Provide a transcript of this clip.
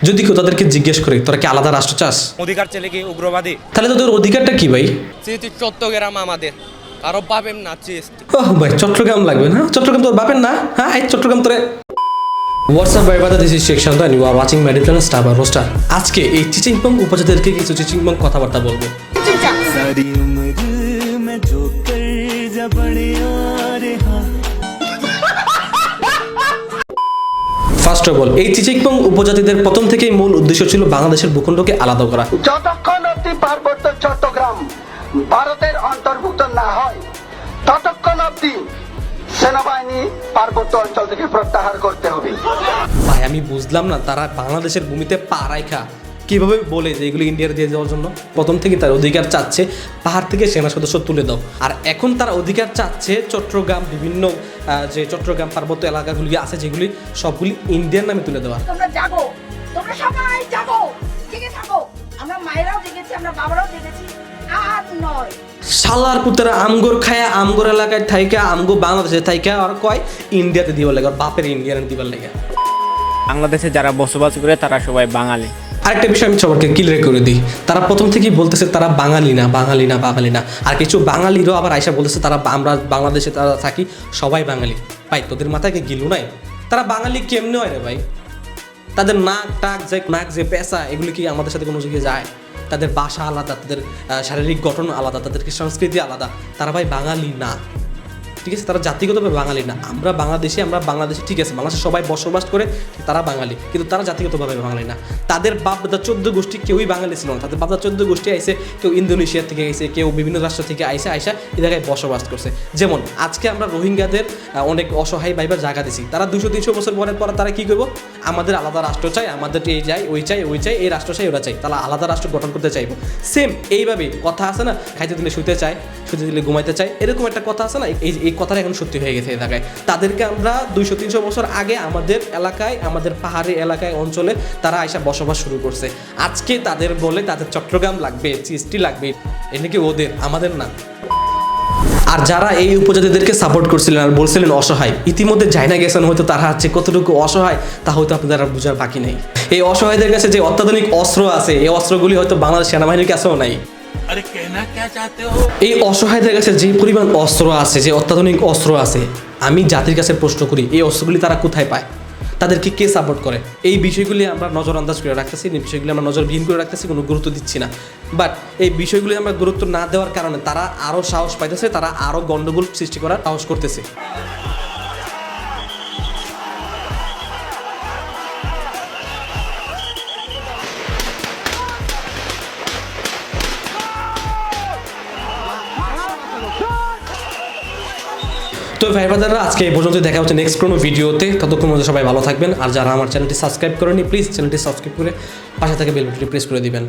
যদি কেউ তাদেরকে জিজ্ঞেস করে তোরা কি আলাদা রাষ্ট্র চাস, অধিকার ছেলে কি উগ্রবাদী? তাহলে তোদের অধিকারটা কি ভাই? চট্টগ্রাম আমাদের আরো পাবেন না চেস্ট। ওহ ভাই, চট্টগ্রাম লাগবে না? চট্টগ্রাম তোর বাপের না? হ্যাঁ, এই চট্টগ্রাম তোরে। হোয়াটসঅ্যাপ ভাই বাদা, this is Sheikh Shanto and you are watching my channel star বা রোস্টার। আজকে এই চিচিংপং উপজাতিদেরকে কিছু চিচিংপং কথাবার্তা বলবো। सारी उम्र में जो कर जा बड़े रे हाँ। ফার্স্ট অফ অল, এই চিচিংপং উপজাতিদের প্রথম থেকেই মূল উদ্দেশ্য ছিল বাংলাদেশের ভূখণ্ডকে আলাদা করা। যতক্ষণ অব্দি পার্বত্য চট্টগ্রাম ভারতের অন্তর্ভুক্ত না হয় ততক্ষণ অব্দি সেনাবাহিনী পার্বত্য অঞ্চল থেকে প্রত্যাহার করতে হবে। ভাই আমি বুঝলাম না, তারা বাংলাদেশের ভূমিতে পা রাখা কিভাবে বলে যে এগুলো ইন্ডিয়ার দিয়ে দেওয়ার জন্য। প্রথম থেকে তার অধিকার চাচ্ছে পাহাড় থেকে সেনা সদস্য তুলে দাও, আর এখন তার অধিকার চাচ্ছে চট্টগ্রাম, বিভিন্ন যে চট্টগ্রাম পার্বত্য এলাকাগুলি আছে যেগুলি সবগুলি ইন্ডিয়ার নামে তুলে দেওয়া। তোমরা জাগো, তোমরা সবাই জাগো, জেগে থাকো। আমরা মায়েরাও জেগেছি, আমরা বাবারাও জেগেছি, আর নয়। শালার পুত্রা আমগোর খায়া আমগোর এলাকায় থাইকা আমগো বাংলাদেশে থাইকা আর কয় ইন্ডিয়াতে দিবার লাগে, আর বাপের ইন্ডিয়ান দিবার লাগে। বাংলাদেশে যারা বসবাস করে তারা সবাই বাঙালি। আরেকটা বিষয় আমি সবাইকে ক্লিয়ার করে দিই, তারা প্রথম থেকেই বলতেছে তারা বাঙালি না, বাঙালি না, বাঙালি না। আর কিছু বাঙালিরও আবার আয়সা বলতেছে তারা আমরা বাংলাদেশে তারা থাকি সবাই বাঙালি। ভাই তোদের মাথায় কি গিলু নাই? তারা বাঙালি কেমনে হয় রে ভাই? তাদের নাক টাক যে নাক যে পেশা এগুলি কি আমাদের সাথে কোনো জায়গায় যায়? তাদের ভাষা আলাদা, তাদের শারীরিক গঠন আলাদা, তাদের কি সংস্কৃতি আলাদা। তারা ভাই বাঙালি না, ঠিক আছে? তারা জাতিগতভাবে বাঙালি না। আমরা বাংলাদেশে ঠিক আছে, বাংলাদেশে সবাই বসবাস করে, তারা বাঙালি, কিন্তু তারা জাতিগতভাবে বাঙালি না। তাদের বাপদাদা 14 গোষ্ঠী কেউই বাঙালি ছিল না। তাদের বাপদাদা 14 গোষ্ঠী আইসে, কেউ ইন্দোনেশিয়া থেকে আইসে, কেউ বিভিন্ন রাষ্ট্র থেকে আইসা এই জায়গায় বসবাস করছে। যেমন আজকে আমরা রোহিঙ্গাদের অনেক অসহায় ভাইবার জায়গা দিছি, তারা 200-300 বছর পরে তারা কি করবো? আমাদের আলাদা রাষ্ট্র চাই, আমাদের এই চাই, ওই চাই, এই রাষ্ট্র চাই, ওরা চাই, তারা আলাদা রাষ্ট্র গঠন করতে চাইবো। সেম এইভাবে কথা আছে না, খাইতে দিলে শুতে চায়, শুতে দিলে ঘুমাইতে চায়, এরকম একটা কথা আছে না? এই কথাটা এখন সত্যি হয়ে গেছে এই জায়গায়। তাদেরকে আমরা 200-300 বছর আগে আমাদের এলাকায়, আমাদের পাহাড়ি এলাকায়, অঞ্চলে তারা আইসা বসবাস শুরু করছে। আজকে তাদের বলে তাদের চট্টগ্রাম লাগবে, চিস্টি লাগবে, এটা কি ওদের, আমাদের না। আর যারা এই উপজাতিদেরকে সাপোর্ট করছিলেন আর বলছিলেন অসহায়, ইতিমধ্যে জানা গেছেন হয়তো তারা হচ্ছে কতটুকু অসহায় তা হয়তো আপনাদের আর বোঝার বাকি নেই। এই অসহায়দের কাছে যে অত্যাধুনিক অস্ত্র আছে, এই অস্ত্রগুলি হয়তো বাংলাদেশ সেনাবাহিনীর কাছেও নাই। अरे कहना क्या चाहते हो? এই অসহায়দের কাছে যে পরিমাণ অস্ত্র আছে, যে অত্যাধুনিক অস্ত্র আছে, আমি জাতির কাছে প্রশ্ন করি এই অস্ত্রগুলি তারা কোথায় পায়? তাদেরকে কে সাপোর্ট করে? এই বিষয়গুলি আমরা নজর আন্দাজ করে রাখতেছি, এই বিষয়গুলি আমরা নজরবিহীন করে রাখতেছি, কোনো গুরুত্ব দিচ্ছি না। বাট এই বিষয়গুলি আমরা গুরুত্ব না দেওয়ার কারণে তারা আরও সাহস পাইতেছে, তারা আরও গণ্ডগোল সৃষ্টি করার সাহস করতেছে। তো ভাই বাদাররা, আজকে এই পর্যন্ত, দেখা হচ্ছে নেক্সট কোনো ভিডিওতে। ততক্ষণ মধ্যে সবাই ভালো থাকবেন। আর যারা আমার চ্যানেলটি সাবস্ক্রাইব করেনি, প্লিজ চ্যানেলটি সাবস্ক্রাইব করে পাশে থেকে বেল বাটনটি প্রেস করে দিবেন।